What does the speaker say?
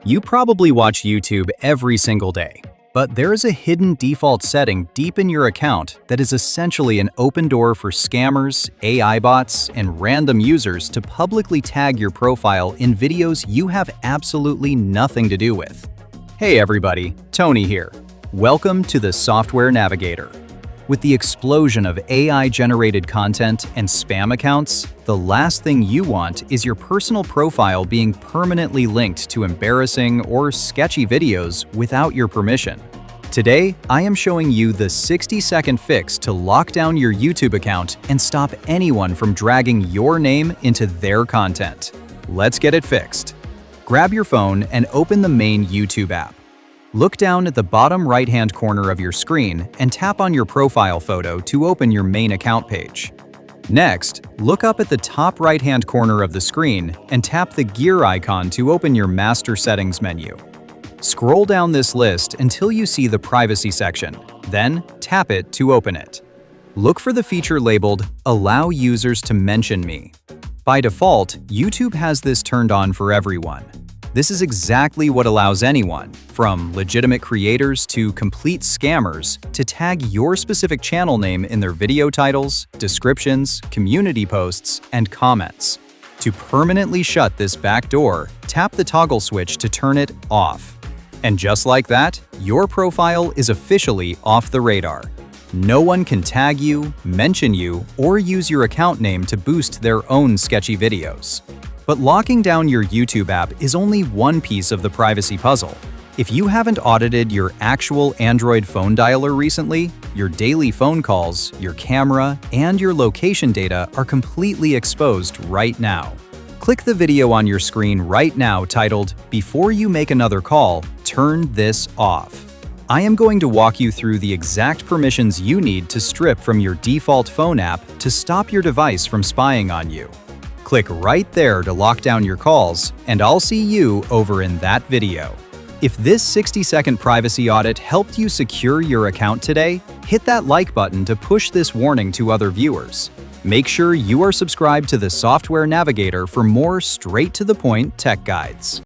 You probably watch YouTube every single day, but there is a hidden default setting deep in your account that is essentially an open door for scammers, AI bots, and random users to publicly tag your profile in videos you have absolutely nothing to do with. Hey everybody, Tony here. Welcome to the Software Navigator. With the explosion of AI-generated content and spam accounts, the last thing you want is your personal profile being permanently linked to embarrassing or sketchy videos without your permission. Today, I am showing you the 60-second fix to lock down your YouTube account and stop anyone from dragging your name into their content. Let's get it fixed. Grab your phone and open the main YouTube app. Look down at the bottom right-hand corner of your screen and tap on your profile photo to open your main account page. Next, look up at the top right-hand corner of the screen and tap the gear icon to open your master settings menu. Scroll down this list until you see the privacy section, then tap it to open it. Look for the feature labeled Allow users to mention me. By default, YouTube has this turned on for everyone. This is exactly what allows anyone, from legitimate creators to complete scammers, to tag your specific channel name in their video titles, descriptions, community posts, and comments. To permanently shut this back door, tap the toggle switch to turn it off. And just like that, your profile is officially off the radar. No one can tag you, mention you, or use your account name to boost their own sketchy videos. But locking down your YouTube app is only one piece of the privacy puzzle. If you haven't audited your actual Android phone dialer recently, your daily phone calls, your camera, and your location data are completely exposed right now. Click the video on your screen right now titled, "Before you make another call, turn this off." I am going to walk you through the exact permissions you need to strip from your default phone app to stop your device from spying on you. Click right there to lock down your calls, and I'll see you over in that video. If this 60-second privacy audit helped you secure your account today, hit that like button to push this warning to other viewers. Make sure you are subscribed to the Software Navigator for more straight-to-the-point tech guides.